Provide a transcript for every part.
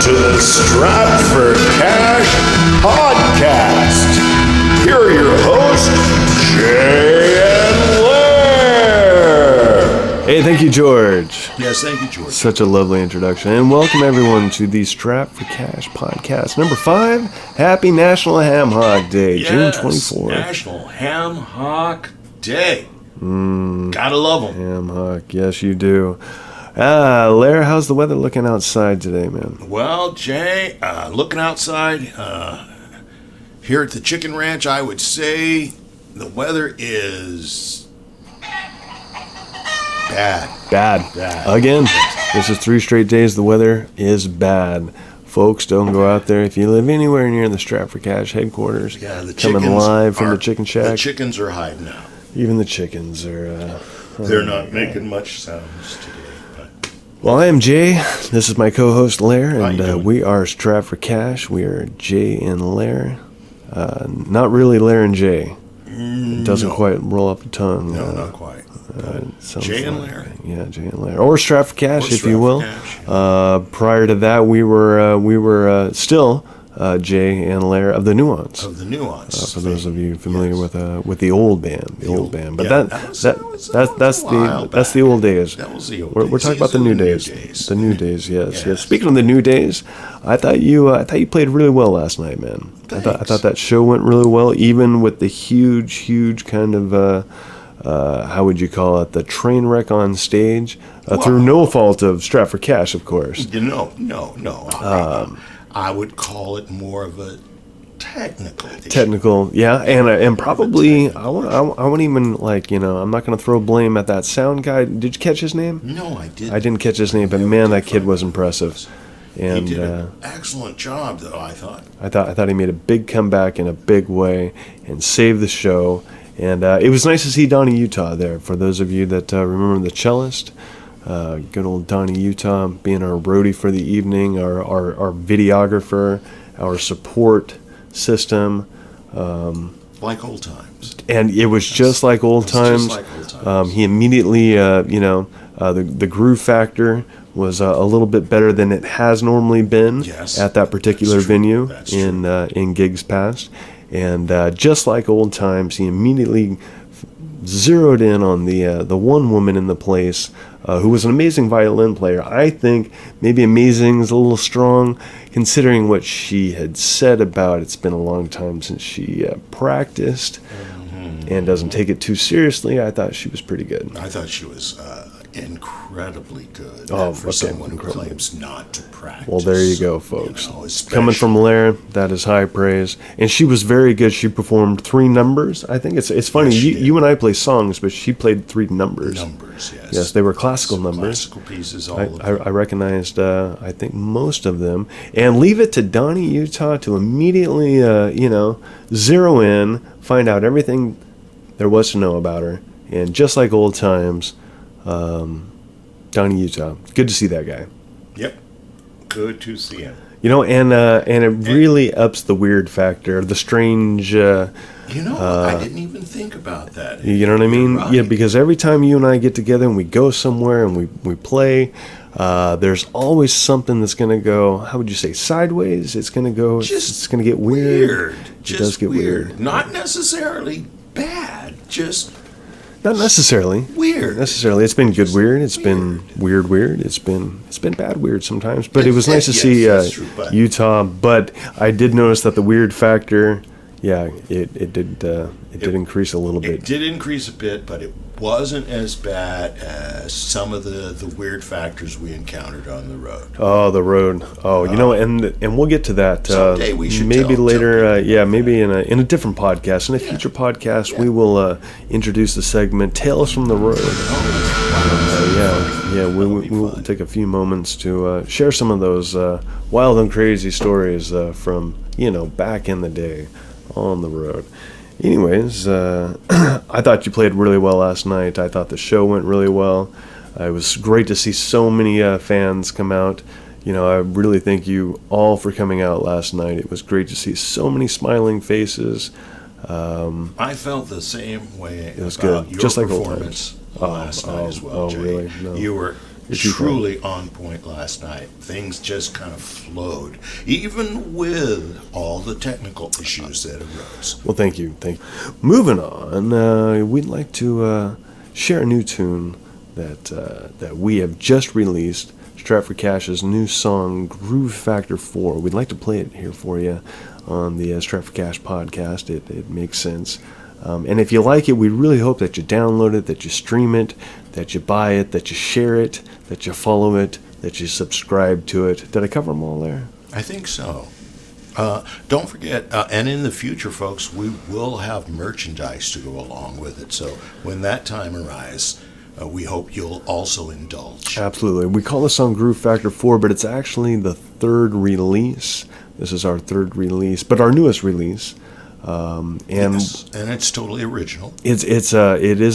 to the Strap for Cash podcast. Here are your hosts, Jay and Lair. Hey, thank you, George. Yes, thank you, George. Such a lovely introduction. And welcome everyone to the Strap for Cash podcast. Number 5, Happy National Ham Hock Day, Yes, June 24th. National Ham Hock Day. Gotta love them. Ham hock, yes you do. Lair, how's the weather looking outside today, man? Well, Jay, looking outside here at the chicken ranch, I would say the weather is bad. Bad. Again, this is 3 straight days the weather is bad. Folks, don't go out there. If you live anywhere near the Strap for Cash headquarters, Yeah, the coming chickens live from are- the chicken shack. The chickens are hiding out. Even the chickens are... They're not making much sounds today. But Well, I am Jay. This is my co-host Lair, How you and doing? we are Strap for Cash. We are Jay and Lair. Not really Lair and Jay. It doesn't no. quite roll off the tongue. No, not quite. It sounds Jay and like- Lair. Yeah, Jay and Lair, or Strap for Cash, Or if Strap you for will. Cash, Prior to that, we were still Jay and Lair of the Nuance. Of the nuance. For those of you familiar Yes. with the old band, But yeah, that's that was a while the back. old days. That was the old We're days. talking about These the are new the new days. days. The new days, yes. Yes. Speaking of the new days, I thought you played really well last night, man. I Thanks. thought that show went really well, even with the huge kind of how would you call it, the train wreck on stage, through no fault of Strap for Cash, of course. No. I would call it more of a technical issue. Technical, yeah, and probably I won't even I'm not going to throw blame at that sound guy. Did you catch his name? No, I didn't. I didn't catch his name, but Never man, did that kid find was out. impressive. And He did an excellent job, though, I thought. I thought he made a big comeback in a big way and saved the show. And it was nice to see Donnie Utah there. For those of you that remember the cellist, good old Donnie Utah being our roadie for the evening, our videographer, our support system. Like old times. And it was just like old It's just times. like old times. He immediately, the groove factor was a little bit better than it has normally been Yes, at that particular that's true. venue That's in gigs past. And just like old times, he immediately zeroed in on the one woman in the place who was an amazing violin player. I think maybe amazing is a little strong, considering what she had said about it's been a long time since she practiced and doesn't take it too seriously. I thought she was pretty good. I thought she was incredibly good Oh, for okay, someone who incredible. claims not to practice. Well, there you go, folks. especially- Coming from Lair, that is high praise. And she was very good. She performed 3 numbers. I think it's funny. Yes, she did. You and I play songs, but she played 3 numbers. numbers, yes. Yes, they were classical Some numbers. Classical pieces, all I, of I, them. I recognized, I think, most of them. And leave it to Donnie Utah to immediately, zero in, find out everything there was to know about her. And just like old times, Donnie Utah, good to see that guy. Yep. Good to see him. And it really ups the weird factor, the strange. I didn't even think about that. You know what I mean? You're right. Yeah, because every time you and I get together and we go somewhere and we play, there's always something that's going to go, how would you say, sideways? It's going to go, it's going to get weird. It Just does get weird. Not necessarily bad, just Not necessarily. weird. Necessarily. It's been good weird. It's been weird. It's been bad weird sometimes. But it was nice to Yes, see that's true, but- Utah. But I did notice that the weird factor, it did increase a little It bit. did increase a bit, but it wasn't as bad as some of the weird factors we encountered on the road. Oh, the road. Oh, and we'll get to that. Someday we should maybe tell later. people. Maybe in a different podcast. In a future podcast, we will introduce the segment "Tales from the Road." We'll take a few moments to share some of those wild and crazy stories from back in the day on the road. Anyways, I thought you played really well last night. I thought the show went really well. It was great to see so many fans come out. I really thank you all for coming out last night. It was great to see so many smiling faces. I felt the same way was about good, your just like old performance times. last night as well, Jay. Really? No. You were truly on point last night. Things just kind of flowed, even with all the technical issues that arose. Well, thank you. Moving on, we'd like to share a new tune that we have just released. Stratford Cash's new song, Groove Factor 4. We'd like to play it here for you on the Stratford Cash podcast. It makes sense. And if you like it, we really hope that you download it, that you stream it, that you buy it, that you share it, that you follow it, that you subscribe to it. Did I cover them all there? I think so. Don't forget, and in the future, folks, we will have merchandise to go along with it. So when that time arrives, we hope you'll also indulge. Absolutely. We call the song Groove Factor 4, but it's actually the third release. This is our third release, but our newest release. Yes, and it's totally original. It is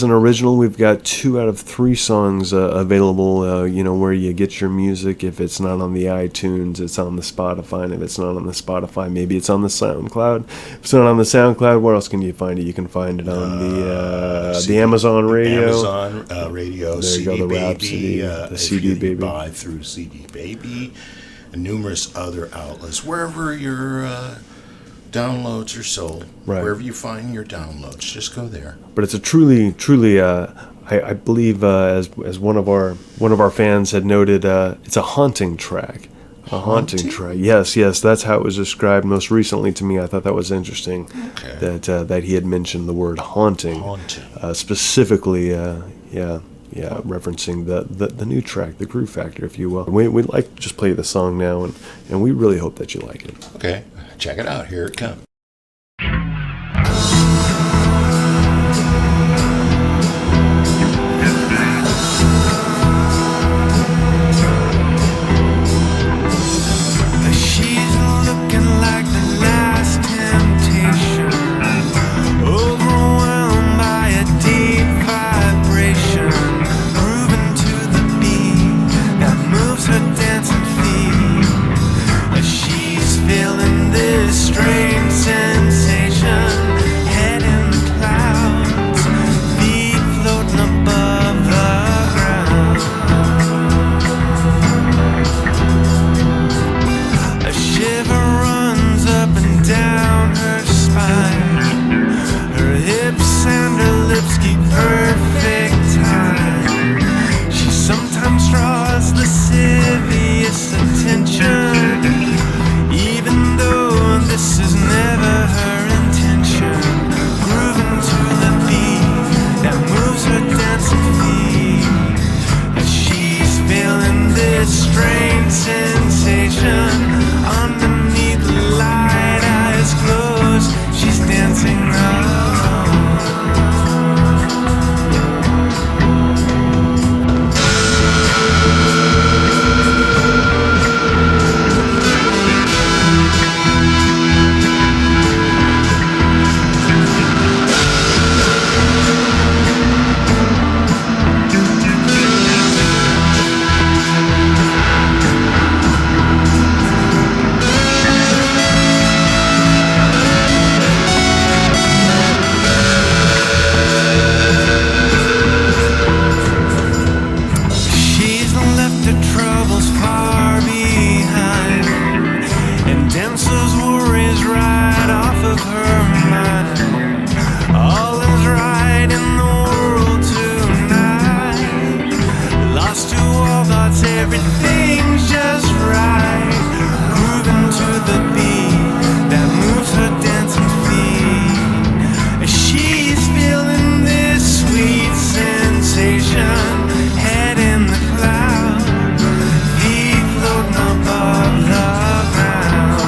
an original. We've got 2 out of 3 songs available. Where you get your music. If it's not on the iTunes, it's on the Spotify. And if it's not on the Spotify, maybe it's on the SoundCloud. If it's not on the SoundCloud, where else can you find it? You can find it on the Amazon Radio. Amazon Radio. There you go, the Rhapsody, the CD Baby. Buy through CD Baby, and numerous other outlets. Wherever your downloads are sold, right. Wherever you find your downloads, just go there. But it's a truly, I believe, as one of our fans had noted, it's a haunting track. A haunting track. Yes, that's how it was described most recently to me. I thought that was interesting. Okay. That he had mentioned the word haunting. Specifically, referencing the new track, the Groove Factor, if you will. We'd like to just play the song now, and we really hope that you like it. Okay. Check it out. Here it comes. She's looking like the last temptation, overwhelmed by a deep vibration, grooving to the beat that moves her dancing feet. She's feeling this strange sensation, head in the clouds, feet floating above the ground. A shiver runs up and down her spine, her hips and her lips keep perfect time. She sometimes draws lascivious attention, even though this is never her intention. Grooving to the beat that moves her dancing feet, as she's feeling this strange sensation. Underneath the light, eyes closed, she's dancing alone. She's left her troubles far behind, and dancers' worries right off of her mind. All is right in the world tonight, lost to all thoughts, everything's just right. Grooving to the beat that moves her dancing feet, she's feeling this sweet sensation, head in the clouds, feet floating above the ground.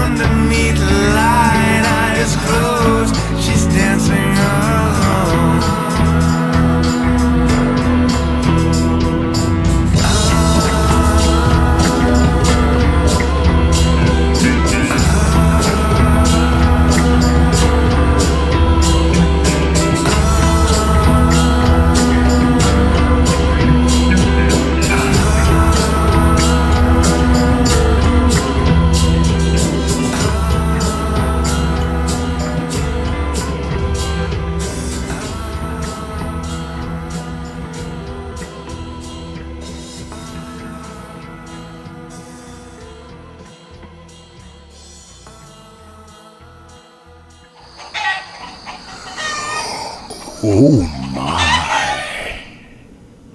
Underneath the light, eyes closed, she's dancing alone. Oh my.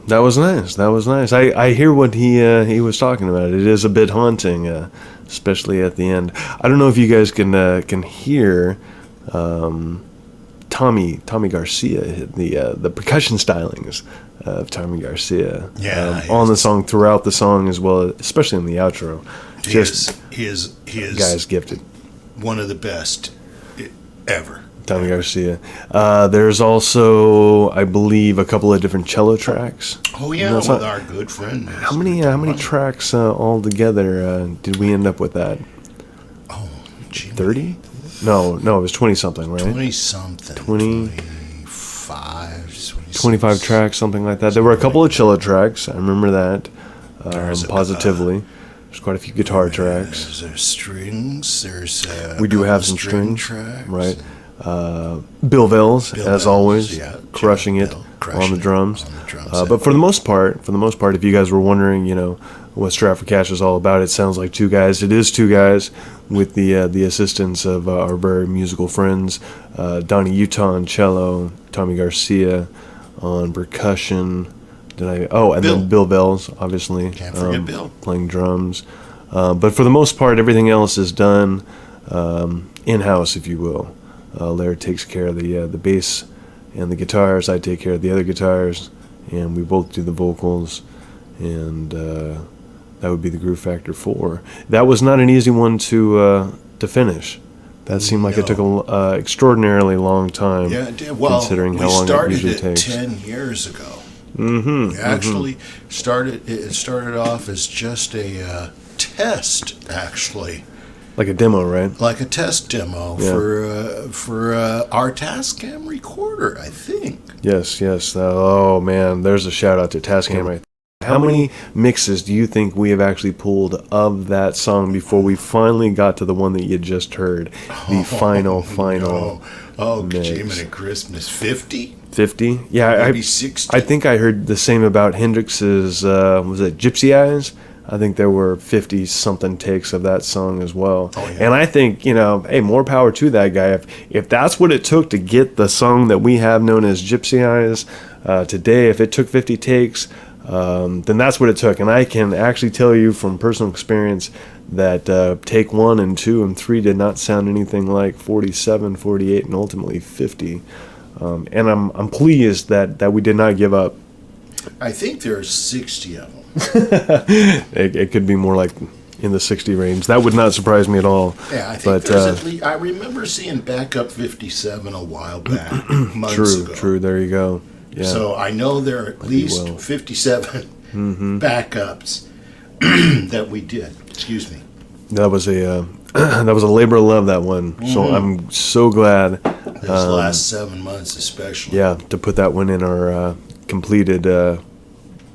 That was nice. That was nice. I hear what he was talking about. It is a bit haunting, especially at the end. I don't know if you guys can hear Tommy Garcia, the percussion stylings of Tommy Garcia on the song, throughout the song, as well, especially in the outro. He is guy's gifted. One of the best ever. Tommy Garcia. There's also, I believe, a couple of different cello tracks. Oh yeah, with our good friend. How many tracks all together did we end up with that? Oh, gee. 30? No, it was 20 something, right? 20 something. 25 tracks, something like that. There were a couple of cello tracks. I remember that positively. There's quite a few guitar tracks. There's strings. We do have some strings, tracks. right? Bill Vels, as always, crushing it on the drums. But for the most part, if you guys were wondering, what Stratford Cash is all about, it sounds like two guys. It is two guys with the assistance of our very musical friends, Donnie Utah on cello, Tommy Garcia on percussion. Then Bill Vels, obviously, Can't forget Bill, playing drums. But for the most part, everything else is done in-house, if you will. Larry takes care of the bass and the guitars. I take care of the other guitars, and we both do the vocals. And that would be the Groove Factor 4. That was not an easy one to finish. That seemed like it took an extraordinarily long time. Yeah, it did. Well, considering how long it usually takes. 10 years ago. Mm-hmm. We actually started off as just a test, actually. Like a demo, right? Like a test demo for our Tascam recorder, I think. Yes. Oh man, there's a shout out to Tascam right there. How many mixes do you think we have actually pulled of that song before we finally got to the one that you just heard? The final No. Oh, mix. Jiminy Christmas. 50? 50? Yeah, Maybe 60. I think I heard the same about Hendrix's, was it Gypsy Eyes? I think there were 50-something takes of that song as well. Oh, yeah. And I think, hey, more power to that guy. If that's what it took to get the song that we have known as Gypsy Eyes today, if it took 50 takes, then that's what it took. And I can actually tell you from personal experience that take 1 and 2 and 3 did not sound anything like 47, 48, and ultimately 50. And I'm pleased that we did not give up. I think there's 60 of them. It could be more like in the 60 range. That would not surprise me at all. Yeah, I think there's at least, I remember seeing Backup 57 a while back, months ago. True. There you go. Yeah. So I know there are at least 57 backups that we did. Excuse me. That was a labor of love, that one. So I'm so glad. These last 7 months, especially. Yeah, to put that one in our completed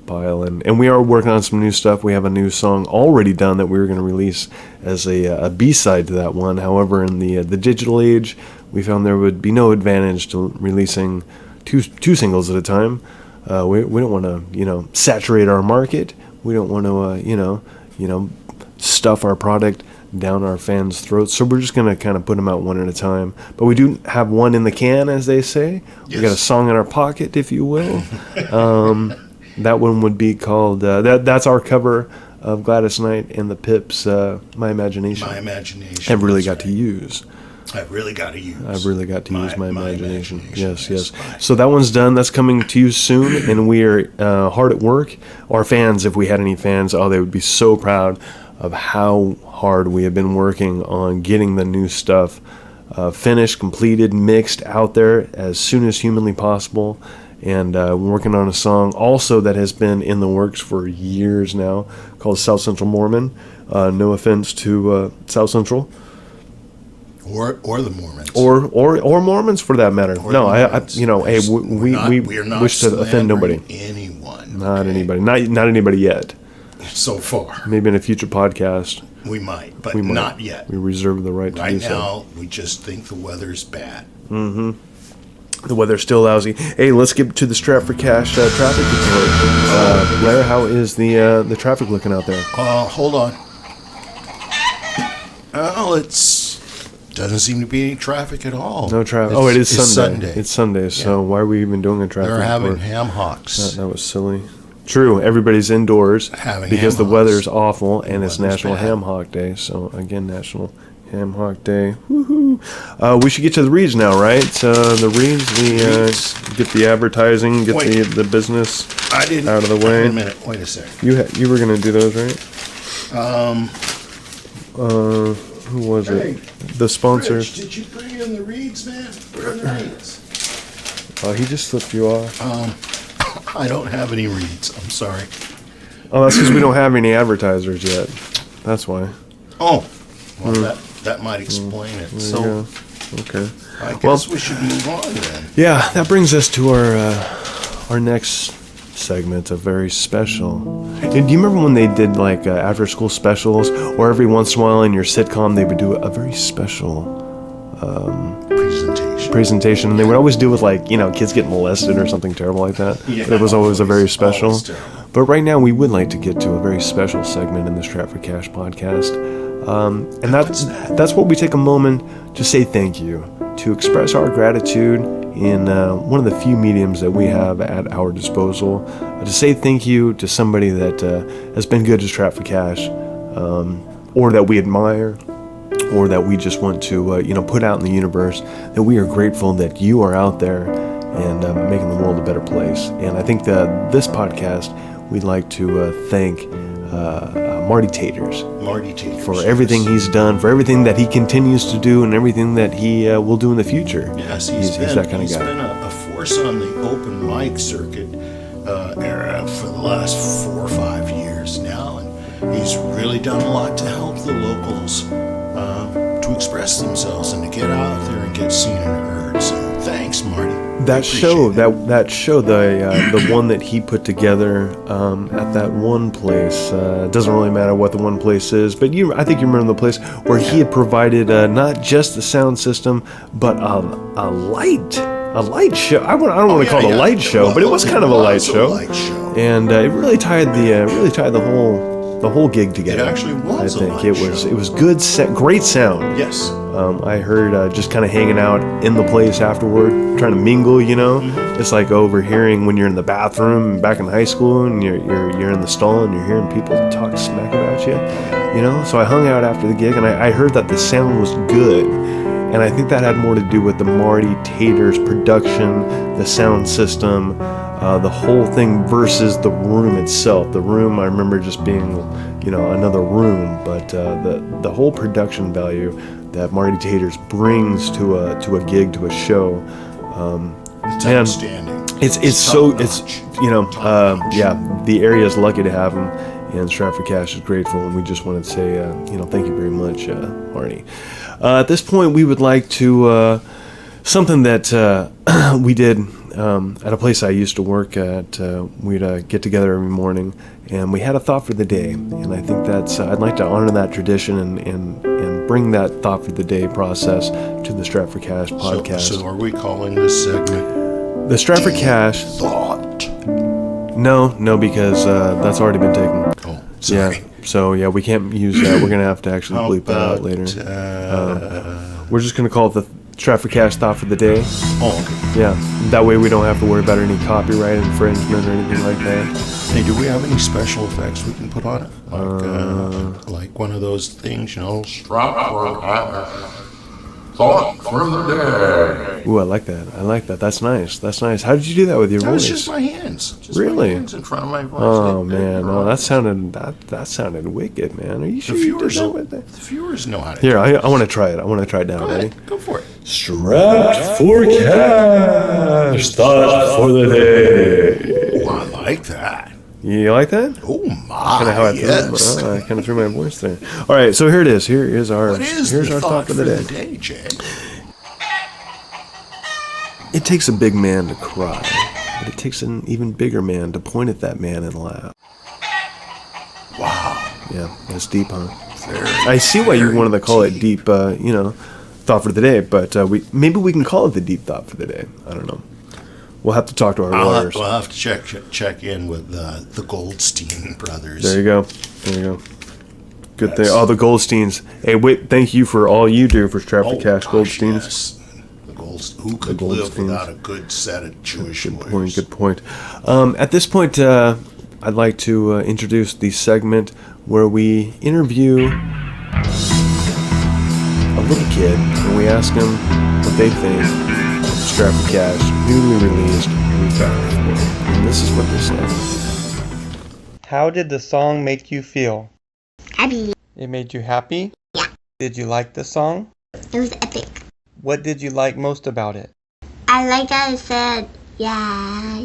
pile, and we are working on some new stuff. We have a new song already done that we were going to release as a B-side to that one. However, in the digital age, we found there would be no advantage to releasing two singles at a time. We don't want to saturate our market. We don't want to stuff our product down our fans' throats. So we're just going to kind of put them out one at a time. But we do have one in the can, as they say. Yes. We got a song in our pocket, if you will. That one would be called, that's our cover of Gladys Knight and the Pips' My Imagination. My Imagination. I've really got to use my imagination. Yes. So that one's done. That's coming to you soon, and we are hard at work. Our fans, if we had any fans, they would be so proud of how hard we have been working on getting the new stuff finished, completed, mixed out there as soon as humanly possible. And we're working on a song also that has been in the works for years now called South Central Mormon. No offense to South Central. Or the Mormons. Or Mormons for that matter. Or no, we wish to offend nobody. Anyone. Not anybody. Not anybody yet. So far. Maybe in a future podcast. We might, but not yet. We reserve the right to do so. Right now, we just think the weather's bad. Mm-hmm. The weather's still lousy. Hey, let's get to the Stratford Cash traffic report. Blair, how is the traffic looking out there? Hold on. Well, it's Doesn't seem to be any traffic at all. No traffic. Oh, it is It's Sunday. It's Sunday, so why are we even doing a traffic They're having report? ham hocks. That was silly. True, everybody's indoors Having because the ham weather's hocks. awful, and it's weather's National bad. Ham Hock Day. So again, National Ham Hock Day. Woohoo! We should get to the reads now, right? The reads, Reads. get the advertising, get Wait. the business I didn't. out of the way. Wait a minute. Wait a sec. You were gonna do those, right? Who was it? The sponsors. Rich, did you bring in the reads, man? Where are the reads? He just flipped you off. I don't have any reads. I'm sorry. Oh, that's because we don't have any advertisers yet. That's why. Oh, well, that might explain it. There So you go. Okay. I guess we should move on then. Yeah, that brings us to our next segment, a very special. And do you remember when they did like after school specials, or every once in a while in your sitcom they would do a very special presentation, and they would always do with like kids getting molested or something terrible like that. Yeah, It was always a very always special. terrible. But right now we would like to get to a very special segment in the Stratford Cash podcast, and that's what we take a moment to say thank you, to express our gratitude in one of the few mediums that we have at our disposal, to say thank you to somebody that has been good to Stratford Cash, or that we admire, or that we just want to put out in the universe, that we are grateful that you are out there and making the world a better place. And I think that this podcast, we'd like to thank Marty Taters Marty Taters. for everything he's done, for everything that he continues to do, and everything that he will do in the future. Yes, he's that kind of he's guy. been a force on the open mic circuit era for the last 4 or 5 years now, and he's really done a lot to help the locals to express themselves and to get out there and get seen and heard. So thanks, Marty. That show, that show, the one that he put together at that one place. Doesn't really matter what the one place is, but I think you remember the place where he had provided not just the sound system, but a light show. I don't want to call it a light show, but it was kind of a light show. And it really tied the whole gig together. It actually was I a think light it was show. it was good, great sound. Yes. I heard just kind of hanging out in the place afterward, trying to mingle. It's like overhearing when you're in the bathroom back in high school, and you're in the stall and you're hearing people talk smack about you. So I hung out after the gig, and I heard that the sound was good, and I think that had more to do with the Marty Taters production, the sound system, the whole thing versus the room itself. The room, I remember just being, another room, but the whole production value that Marty Taters brings to a gig, to a show, It's man, outstanding. it's the area is lucky to have him, and Stratford Cash is grateful, and we just wanted to say thank you very much, Marty. At this point, we would like to something that we did at a place I used to work at. We'd get together every morning, and we had a thought for the day, and I think that's I'd like to honor that tradition and bring that thought for the day process to the Stratford Cash podcast. So are we calling this segment The Stratford Cash. Thought? No, because that's already been taken. Oh, sorry. Yeah. So we can't use that. We're gonna have to actually How bleep that out about, later. We're just gonna call it the Stratford Cash Thought for the Day. Oh, okay. Yeah. That way we don't have to worry about any copyright infringement or anything like that. Hey, do we have any special effects we can put on it? Like one of those things, Stratford Cash Thought for the Day. Ooh, I like that. That's nice. How did you do that with your That was voice? just my hands. Just Really? My hands in front of my voice. Oh man, no, that sounded wicked, man. Are you The sure you did viewers, that with that? the viewers know how to Here, I want to try it. I want to try it now. Go Ready? ahead. Go for it. Strapped for cash. Thought for the day. Oh, I like that. You like that? Oh, Kind of how my, I yes. I kind of threw my voice there. All right, so here it is. Here's our What is here's the our thought thought for for the the day. day, Jay? It takes a big man to cry, but it takes an even bigger man to point at that man and laugh. Wow. Yeah, that's deep, huh? Very, I see why you very wanted to call it deep, thought for the day, but maybe we can call it the deep thought for the day. I don't know. We'll have to talk to our lawyers. We'll have to check in with the Goldstein brothers. There you go. Good thing. Oh, the Goldsteins. Hey, wait, thank you for all you do for Strap for Cash, gosh, Goldsteins. yes. Who could live without a good set of Jewish lawyers? Good point. At this point, I'd like to introduce the segment where we interview a little kid and we ask them what they think of Strap for Cash, newly released Groove Factor 4. And this is what they say. How did the song make you feel? Happy. It made you happy? Yeah. Did you like the song? It was epic. What did you like most about it? I like that it said, yeah.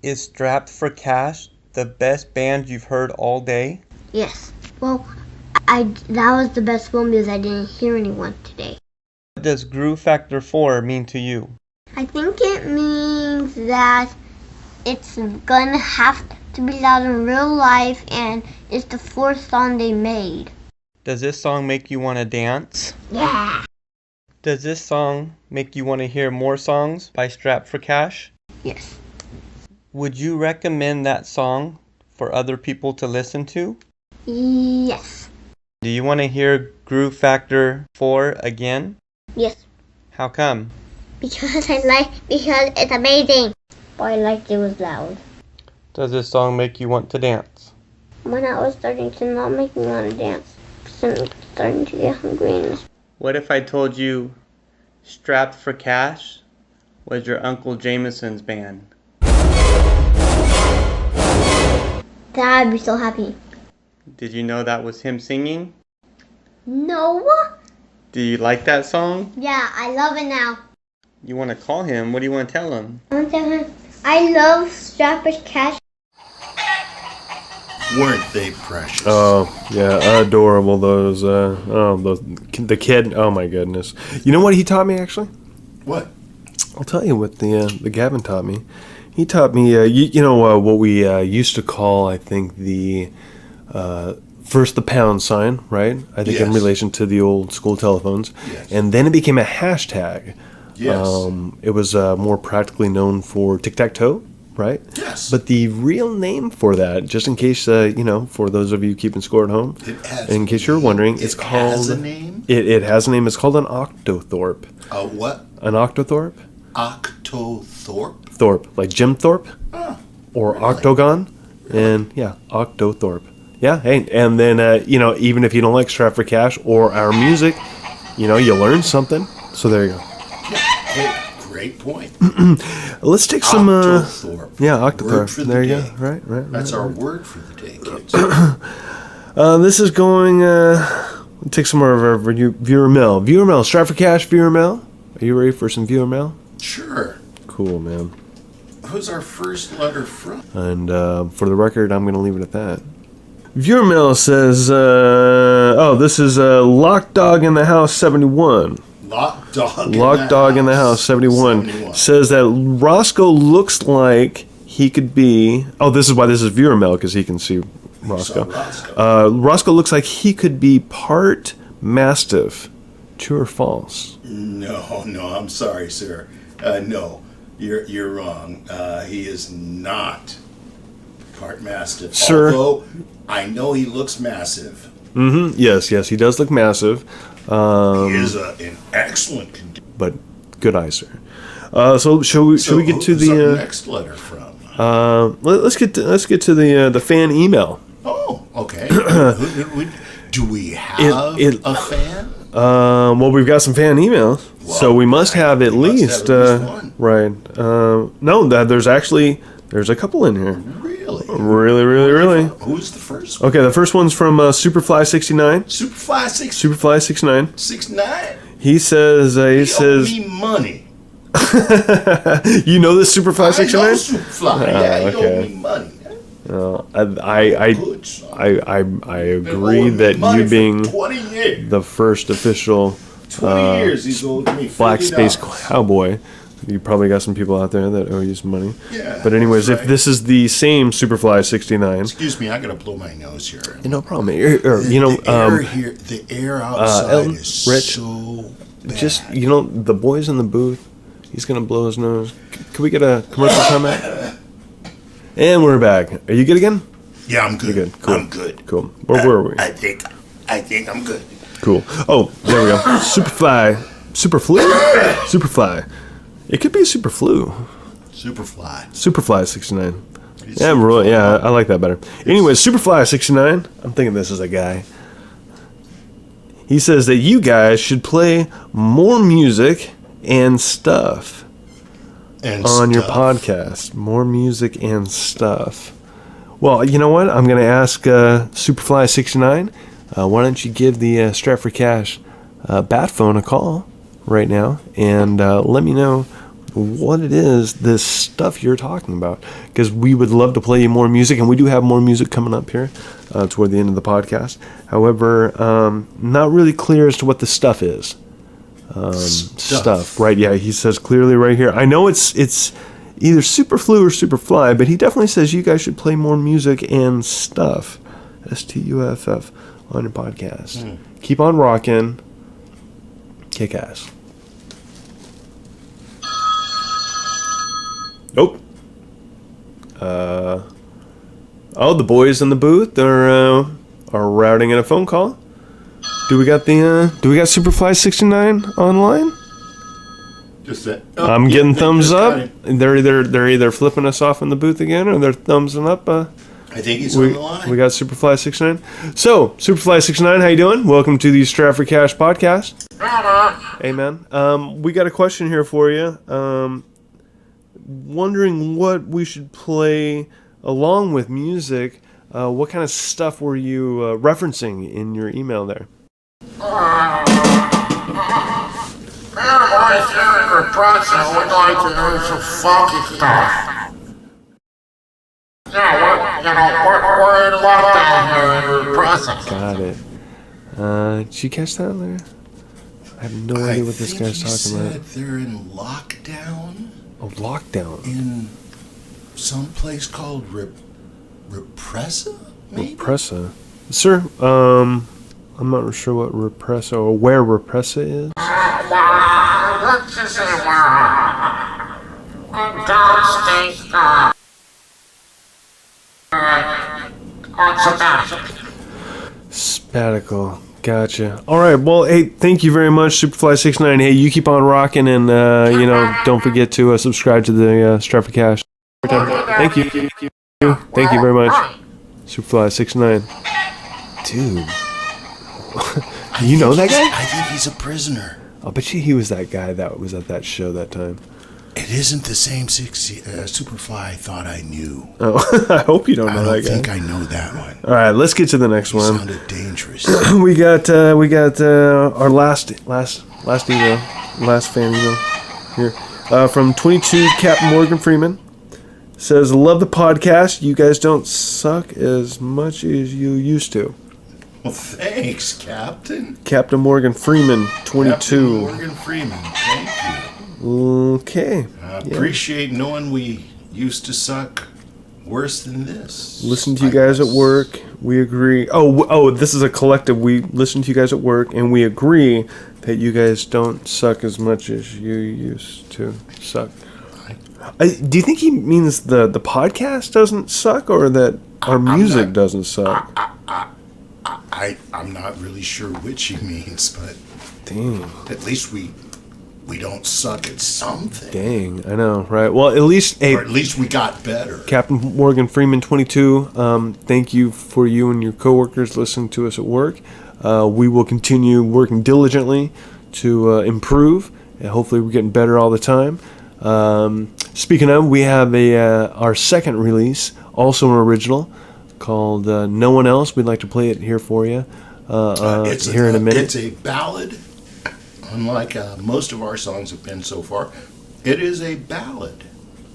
Is Strapped for Cash the best band you've heard all day? Yes. Well, that was the best one because I didn't hear anyone today. What does Groove Factor 4 mean to you? I think it means that it's gonna have to be loud in real life, and it's the fourth song they made. Does this song make you want to dance? Yeah. Does this song make you want to hear more songs by Strapped for Cash? Yes. Would you recommend that song for other people to listen to? Yes. Do you want to hear Groove Factor 4 again? Yes. How come? Because it's amazing. But I liked it was loud. Does this song make you want to dance? When I was starting to not make me want to dance, I'm starting to get hungry. What if I told you Strapped for Cash was your Uncle Jameson's band? I'd be so happy. Did you know that was him singing? No. Do you like that song? Yeah, I love it now. You want to call him? What do you want to tell him? I want to tell him I love Strapped for Cash. Weren't they precious? Oh, yeah, adorable, those, the kid, oh my goodness. You know what he taught me, actually? What? I'll tell you what the Gavin taught me. He taught me, what we used to call, I think, the first the pound sign, right? I think in Yes. relation to the old school telephones. Yes. And then it became a hashtag. Yes. It was more practically known for tic-tac-toe, right? Yes. But the real name for that, just in case, for those of you keeping score at home, It has in case you're wondering, it's it called... has a name? It has a name. It's called an octothorpe. What? An octothorpe? Octothorpe? Thorpe, like Jim Thorpe? Oh, Or really? octagon? And, yeah, octothorpe. Yeah, hey, and then, even if you don't like Strap for Cash or our music, you learn something. So there you go. Hey, great point. Let's take some... Octothorpe. Yeah, Word octothorpe. for the There you day. go. Right. That's our word for the day, kids. This is going... take some more of our viewer mail. Viewer mail. Strap for Cash, viewer mail. Are you ready for some viewer mail? Sure. Cool, man. Who's our first letter from? And for the record, I'm going to leave it at that. Viewer mail says, this is Lock Dog in the House 71. Lock Dog In the House 71 says that Roscoe looks like he could be... Oh, this is why this is viewer mail, because he can see Roscoe. Roscoe looks like he could be part Mastiff. True or false? No, I'm sorry, sir. No, you're wrong. He is not part Mastiff. Sir. Although I know he looks massive. Mm-hmm. Yes, he does look massive. He is in excellent condition. But good eye, sir. So should we get to who's our the next letter from? let's get to the fan email. Oh, okay. Do we have a fan? Well, we've got some fan emails, so we must have at we must least, have at least one. right? No, there's a couple in here. Really? Really. Who's the first one? Okay, the first one's from Superfly69. Superfly 6 Superfly69. 6'9"? He says He owed me money. you know this I know Superfly69? Superfly. Yeah, he okay. owed me money. I agree that Money you for being 20 years. the first official 20 years he's owed me Black Space $50. Cowboy. You probably got some people out there that owe you some money. Yeah, But anyways, that's if right. this is the same Superfly 69, Excuse me, I gotta blow my nose here. no problem. The air outside Elton, is Rich, so bad. just the boys in the booth. He's gonna blow his nose. Can we get a commercial time out? And we're back. Are you good again? Yeah, I'm good. You're good. Cool. I'm good. Cool. Where were we? I think I'm good. Cool. Oh, there we go. Superfly. Superfly. It could be a Superflu. Superfly 69. Yeah, I like that better. Anyways, Superfly 69. I'm thinking this is a guy. He says that you guys should play more music and stuff on your podcast. More music and stuff. Well, you know what? I'm going to ask Superfly 69. Why don't you give the Stratford Cash bat phone a call right now and let me know what it is, this stuff you're talking about, because we would love to play you more music, and we do have more music coming up here toward the end of the podcast. However, not really clear as to what the stuff is. Stuff, right? Yeah, he says clearly right here. I know it's either Superflu or Superfly, but he definitely says you guys should play more music and stuff. STUFF on your podcast. Keep on rocking. Kick ass. Nope. The boys in the booth are routing in a phone call. Do we got Superfly 69 online? Just that. I'm getting thumbs up. They're either flipping us off in the booth again, or they're thumbsing up. I think he's on the line. We got Superfly 69. So, Superfly 69, how you doing? Welcome to the Stratford Cash podcast. Hey, man. We got a question here for you. Wondering what we should play along with music. What kind of stuff were you referencing in your email there? Everybody's here in repression. We'd like to do some funky stuff. Yeah, we're in lockdown here in repression. Got it. Did you catch that there? I have no idea what this guy's talking about. They're in lockdown. Oh, lockdown. In some place called Repressa, maybe? Repressa. Sir, I'm not sure what Repressa or where Repressa is. Let's just say downstate, on Sabbatical. Gotcha. All right. Well, hey, thank you very much, Superfly69. Hey, you keep on rocking, and don't forget to subscribe to the Stratford Cash. Thank you. Thank you very much, Superfly69. Dude, you know that guy? I think he's a prisoner. I'll bet you he was that guy that was at that show that time. It isn't the same Superfly I thought I knew. Oh, I hope you don't know that guy. I don't think I know that one. All right, let's get to the next one. Sounded dangerous. we got our last email, last fan email here from 22 Captain Morgan Freeman. Says, love the podcast. You guys don't suck as much as you used to. Well, thanks, Captain. Captain Morgan Freeman, 22. Captain Morgan Freeman, thank you. Okay. I appreciate knowing we used to suck worse than this. Listen to you guys at work. We agree. Oh, this is a collective. We listen to you guys at work, and we agree that you guys don't suck as much as you used to suck. Do you think he means the podcast doesn't suck, or that our music doesn't suck? I'm not really sure which he means, but dang, at least we don't suck at something. Dang, I know, right? Well, at least we got better. Captain Morgan Freeman, 22. Thank you for you and your coworkers listening to us at work. We will continue working diligently to improve, and hopefully we're getting better all the time. Speaking of, we have our second release, also an original, called No One Else. We'd like to play it here for you here in a minute. It's a ballad. Unlike most of our songs have been so far, it is a ballad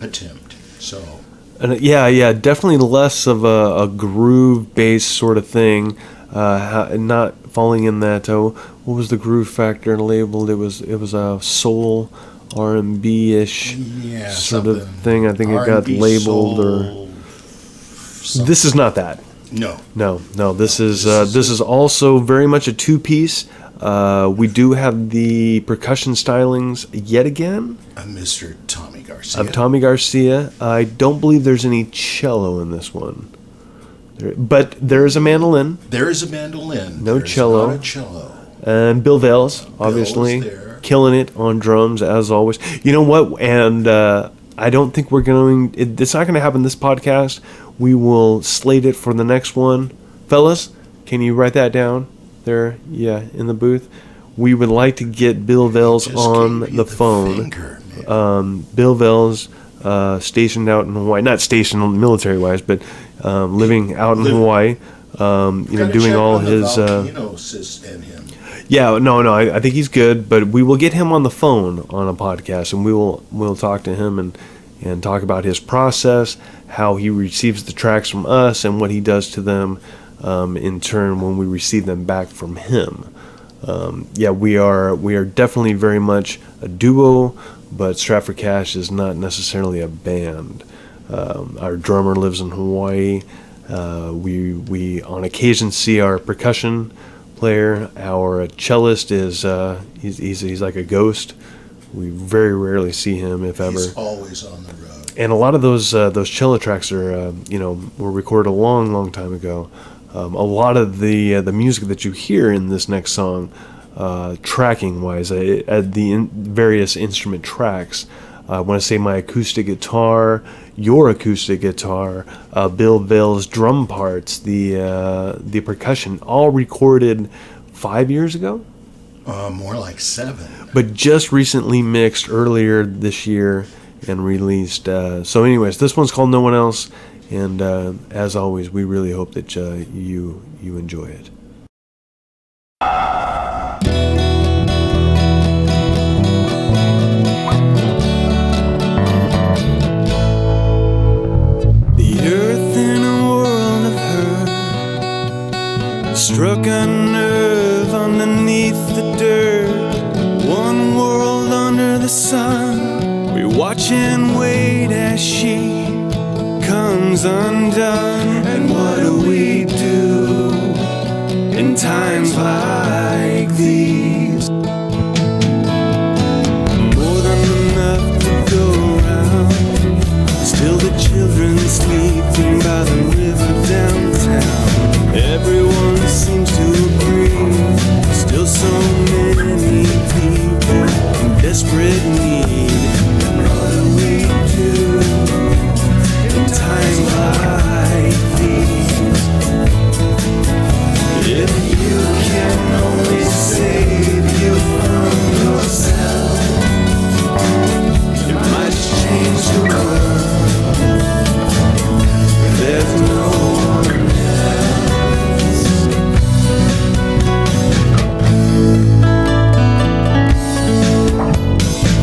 attempt. So, and yeah, definitely less of a groove-based sort of thing. Not falling in that. What was the groove factor labeled? It was a soul R&B-ish sort of thing. I think it got labeled soul, This is not that. No. This is also very much a two-piece. We do have the percussion stylings yet again. Mr. Tommy Garcia. Of Tommy Garcia. I don't believe there's any cello in this one. But there is a mandolin There is a mandolin. No There's cello. Not a cello. and Bill Vales, obviously, there. killing it on drums as always. You know what? And I don't think we're going. It's not going to happen this podcast. We will slate it for the next one, fellas. Can you write that down there? Yeah, in the booth. We would like to get Bill Vales Just on gave you the phone. finger, man. Bill Vales, stationed out in Hawaii, not stationed military-wise, but living out in Hawaii. Gotta Doing check all on the his. Valentino and him. Yeah, no, I think he's good, but we will get him on the phone on a podcast, and we'll talk to him and talk about his process, how he receives the tracks from us, and what he does to them in turn when we receive them back from him. We are definitely very much a duo, but Strapped for Cash is not necessarily a band. Our drummer lives in Hawaii. We on occasion see our percussion player. Our cellist is he's like a ghost. We very rarely see him, if ever. He's always on the road. And a lot of those cello tracks are were recorded a long time ago. A lot of the music that you hear in this next song, tracking wise, various instrument tracks. I want to say my acoustic guitar, your acoustic guitar, Bill Vale's drum parts, the percussion, all recorded 5 years ago. More like 7. But just recently mixed earlier this year and released. So anyways, this one's called No One Else, and as always, we really hope that you enjoy it. The earth in a world of hurt struck a nerve underneath the dirt. One world under the sun. We watch and wait as she comes undone. And what do we do in times like these? More than enough to go around. Still the children sleeping by the river downtown. Everyone seems to agree. Still so many people in desperate need. And what do we do in times like these? If you can only save you from yourself, you might just change the world. There's no one else.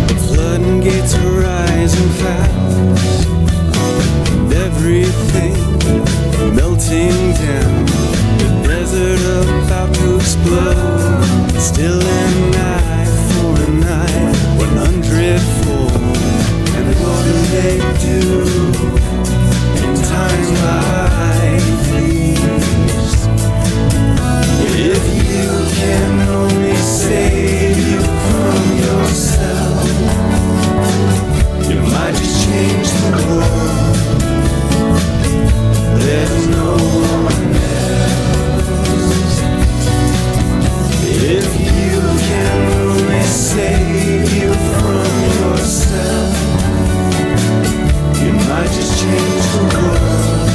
The floodgates are rising fast, and everything melting down. The desert about to explode. Still an eye for an eye, 100-fold. And what do they do in times like these? If you can only save you from yourself, you might just change the world. There's no one else. If you can only save you from yourself, you might just change the world.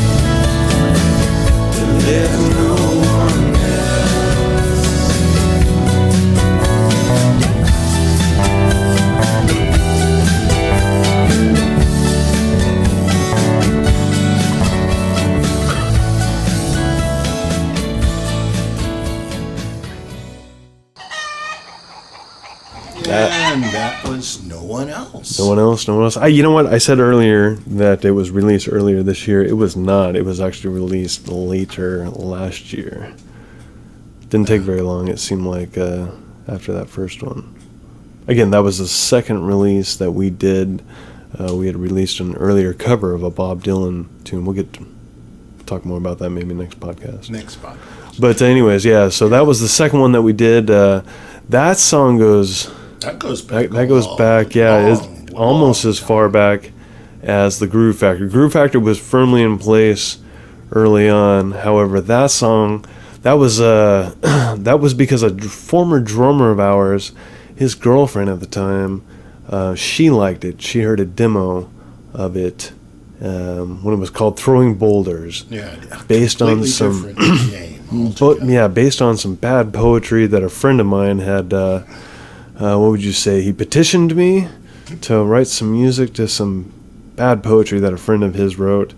There's no one else. And that was No One Else. No one else. You know what? I said earlier that it was released earlier this year. It was not. It was actually released later last year. Didn't take very long. It seemed like after that first one. Again, that was the second release that we did. We had released an earlier cover of a Bob Dylan tune. We'll get to talk more about that maybe next podcast. Next podcast. But anyways, yeah. So that was the second one that we did. That song goes. That goes back. That goes back, yeah, it's almost as far back as the Groove Factory. Groove Factory was firmly in place early on. However, that song, that was that was because a former drummer of ours, his girlfriend at the time, she liked it. She heard a demo of it when it was called "Throwing Boulders," based on some based on some bad poetry that a friend of mine had. What would you say? He petitioned me to write some music to some bad poetry that a friend of his wrote,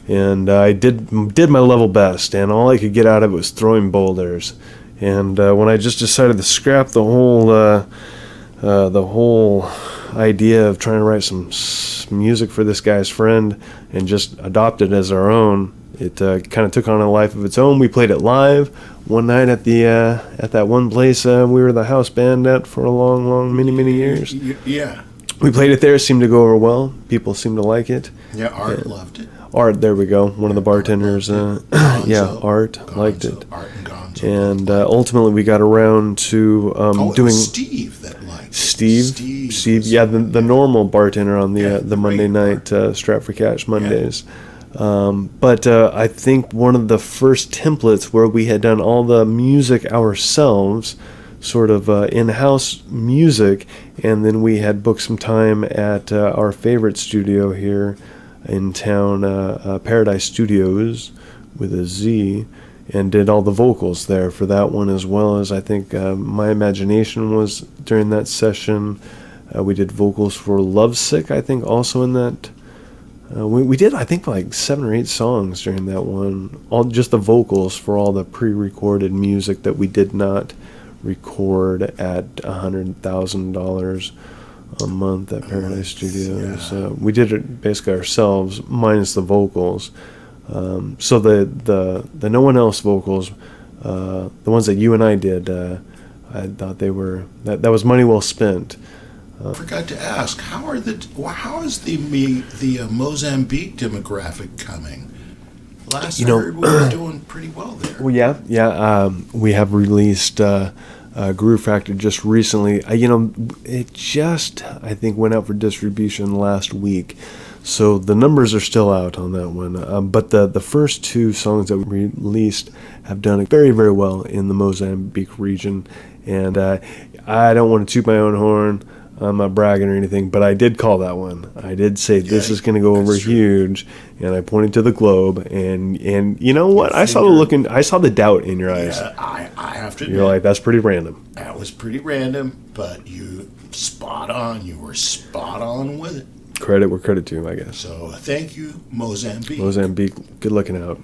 and I did my level best, and all I could get out of it was throwing boulders. And when I just decided to scrap the whole idea of trying to write some music for this guy's friend and just adopt it as our own, it kind of took on a life of its own. We played it live one night at the at that one place we were the house band at for a long, many years. Yeah. We played it there. It seemed to go over well. People seemed to like it. Yeah, Art loved it. Art, there we go. One of the bartenders. Art liked it. Art and Gonzo. And ultimately, we got around to it was Steve that liked it. Steve, yeah, the normal bartender on the Monday night Strap for Cash Mondays. But I think one of the first templates where we had done all the music ourselves, sort of in-house music, and then we had booked some time at our favorite studio here in town, Paradise Studios with a Z, and did all the vocals there for that one, as well as I think My Imagination was during that session. We did vocals for Lovesick, I think, also in that. We did, I think, like 7 or 8 songs during that one. All just the vocals for all the pre-recorded music that we did not record at $100,000 a month at Paradise Studios. We did it basically ourselves, minus the vocals. So the no one else vocals, the ones that you and I did, I thought they were that was money well spent. I forgot to ask, how is the Mozambique demographic coming? Last I heard we were doing pretty well there. Well, yeah. We have released Groove Factor just recently. It just, I think, went out for distribution last week. So the numbers are still out on that one. But the first 2 songs that we released have done very, very well in the Mozambique region. And I don't want to toot my own horn. I'm not bragging or anything, but I did call that one. I did say this is going to go over huge, and I pointed to the globe, and you know what? I saw the doubt in your eyes. Yeah, I have to admit. You're like, that's pretty random. That was pretty random, but you spot on. You were spot on with it. Credit where credit due, I guess. So thank you, Mozambique. Mozambique, good looking out.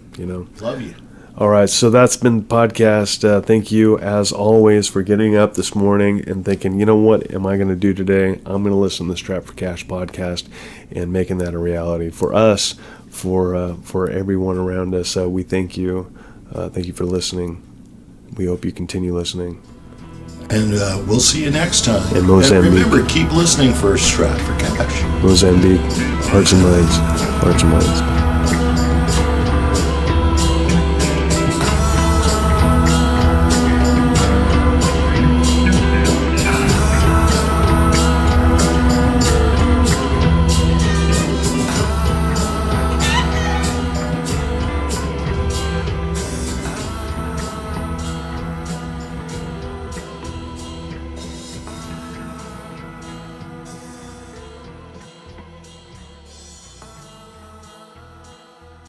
Love you. All right, so that's been the podcast. Thank you, as always, for getting up this morning and thinking, you know what am I going to do today? I'm going to listen to the Strap for Cash podcast and making that a reality for us, for everyone around us. We thank you. Thank you for listening. We hope you continue listening. And we'll see you next time. In Mozambique. And remember, keep listening for Strap for Cash. Mozambique, hearts and minds. Hearts and minds.